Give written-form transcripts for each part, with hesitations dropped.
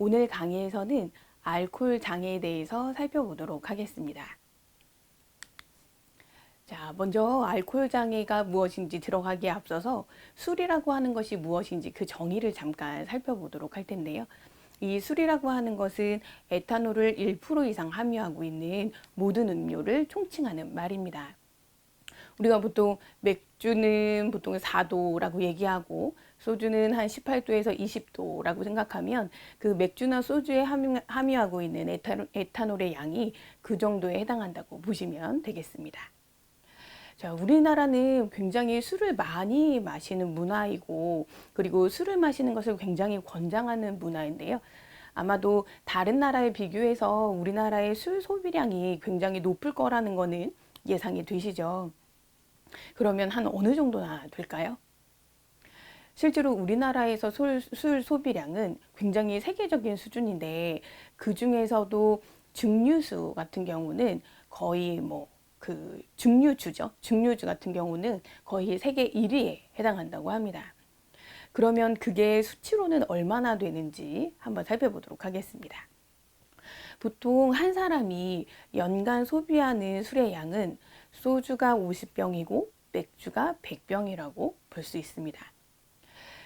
오늘 강의에서는 알코올 장애에 대해서 살펴보도록 하겠습니다. 자, 먼저 알코올 장애가 무엇인지 들어가기에 앞서서 술이라고 하는 것이 무엇인지 그 정의를 잠깐 살펴보도록 할 텐데요. 이 술이라고 하는 것은 에탄올을 1% 이상 함유하고 있는 모든 음료를 총칭하는 말입니다. 우리가 보통 맥주는 보통 4도라고 얘기하고 소주는 한 18도에서 20도라고 생각하면 그 맥주나 소주에 함유하고 있는 에탄올의 양이 그 정도에 해당한다고 보시면 되겠습니다. 자, 우리나라는 굉장히 술을 많이 마시는 문화이고, 그리고 술을 마시는 것을 굉장히 권장하는 문화인데요. 아마도 다른 나라에 비교해서 우리나라의 술 소비량이 굉장히 높을 거라는 거는 예상이 되시죠. 그러면 한 어느 정도나 될까요? 실제로 우리나라에서 술 소비량은 굉장히 세계적인 수준인데, 그 중에서도 증류수 같은 경우는 거의 증류주죠. 증류주 같은 경우는 거의 세계 1위에 해당한다고 합니다. 그러면 그게 수치로는 얼마나 되는지 한번 살펴보도록 하겠습니다. 보통 한 사람이 연간 소비하는 술의 양은 소주가 50병이고 맥주가 100병이라고 볼 수 있습니다.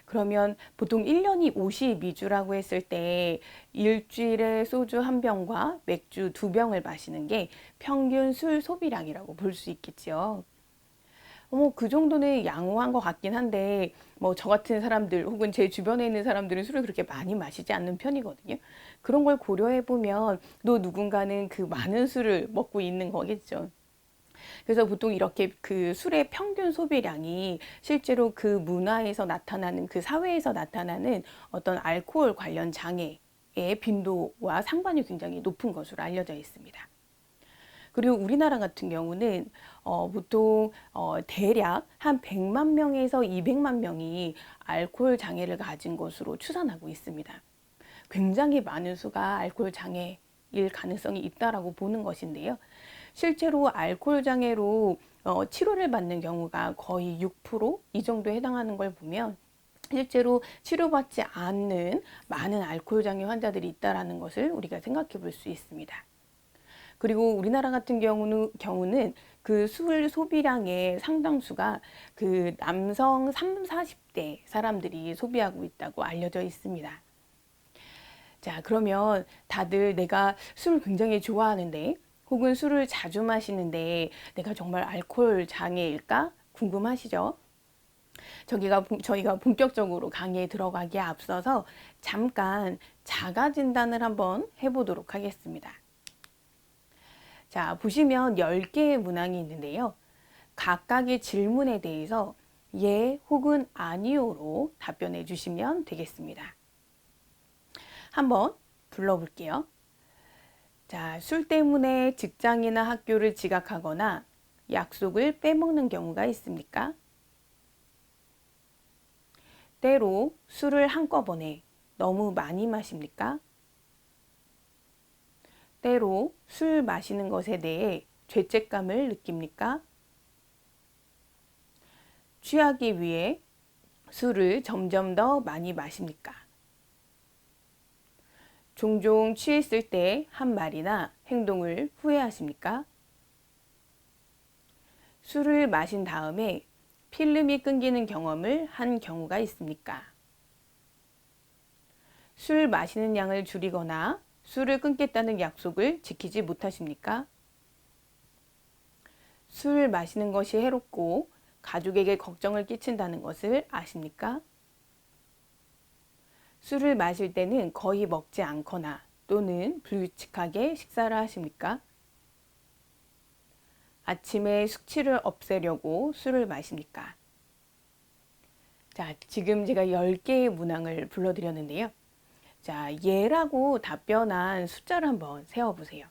그러면 보통 1년이 52주라고 했을 때 일주일에 소주 1병과 맥주 2병을 마시는 게 평균 술 소비량이라고 볼 수 있겠죠. 그 정도는 양호한 것 같긴 한데, 저 같은 사람들 혹은 제 주변에 있는 사람들은 술을 그렇게 많이 마시지 않는 편이거든요. 그런 걸 고려해 보면 또 누군가는 그 많은 술을 먹고 있는 거겠죠. 그래서 보통 이렇게 그 술의 평균 소비량이 실제로 그 문화에서 나타나는, 그 사회에서 나타나는 어떤 알코올 관련 장애의 빈도와 상관이 굉장히 높은 것으로 알려져 있습니다. 그리고 우리나라 같은 경우는 보통 대략 한 100만 명에서 200만 명이 알코올 장애를 가진 것으로 추산하고 있습니다. 굉장히 많은 수가 알코올 장애일 가능성이 있다라고 보는 것인데요. 실제로 알코올 장애로 치료를 받는 경우가 거의 6%이 정도에 해당하는 걸 보면, 실제로 치료받지 않는 많은 알코올 장애 환자들이 있다라는 것을 우리가 생각해 볼 수 있습니다. 그리고 우리나라 같은 경우는 그 술 소비량의 상당수가 그 남성 30, 40대 사람들이 소비하고 있다고 알려져 있습니다. 자, 그러면 다들 내가 술을 굉장히 좋아하는데, 혹은 술을 자주 마시는데 내가 정말 알코올 장애일까 궁금하시죠? 저희가 본격적으로 강의에 들어가기에 앞서서 잠깐 자가 진단을 한번 해보도록 하겠습니다. 자, 보시면 10개의 문항이 있는데요. 각각의 질문에 대해서 예 혹은 아니오로 답변해 주시면 되겠습니다. 한번 불러볼게요. 자, 술 때문에 직장이나 학교를 지각하거나 약속을 빼먹는 경우가 있습니까? 때로 술을 한꺼번에 너무 많이 마십니까? 때로 술 마시는 것에 대해 죄책감을 느낍니까? 취하기 위해 술을 점점 더 많이 마십니까? 종종 취했을 때 한 말이나 행동을 후회하십니까? 술을 마신 다음에 필름이 끊기는 경험을 한 경우가 있습니까? 술 마시는 양을 줄이거나 술을 끊겠다는 약속을 지키지 못하십니까? 술 마시는 것이 해롭고 가족에게 걱정을 끼친다는 것을 아십니까? 술을 마실 때는 거의 먹지 않거나 또는 불규칙하게 식사를 하십니까? 아침에 숙취를 없애려고 술을 마십니까? 자, 지금 제가 10개의 문항을 불러드렸는데요. 자, 예라고 답변한 숫자를 한번 세어보세요.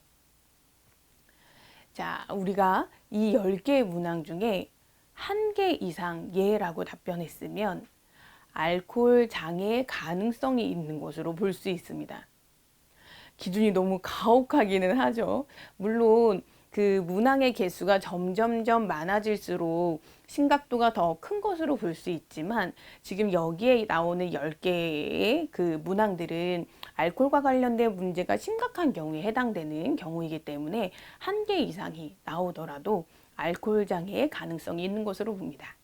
자, 우리가 이 10개의 문항 중에 1개 이상 예라고 답변했으면 알코올 장애의 가능성이 있는 것으로 볼 수 있습니다. 기준이 너무 가혹하기는 하죠. 물론 그 문항의 개수가 점점점 많아질수록 심각도가 더 큰 것으로 볼 수 있지만 지금 여기에 나오는 10개의 그 문항들은 알코올과 관련된 문제가 심각한 경우에 해당되는 경우이기 때문에 한 개 이상이 나오더라도 알코올 장애의 가능성이 있는 것으로 봅니다.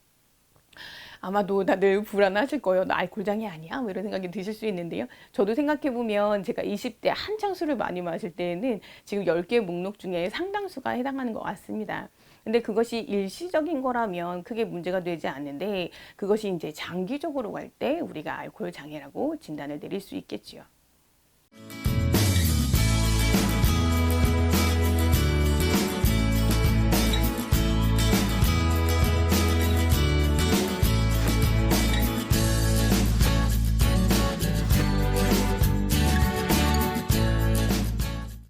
아마도 다들 불안하실 거예요. 나 알코올 장애 아니야? 뭐 이런 생각이 드실 수 있는데요. 저도 생각해보면 제가 20대 한창 술을 많이 마실 때에는 지금 10개 목록 중에 상당수가 해당하는 것 같습니다. 근데 그것이 일시적인 거라면 크게 문제가 되지 않는데 그것이 이제 장기적으로 갈 때 우리가 알코올 장애라고 진단을 내릴 수 있겠지요.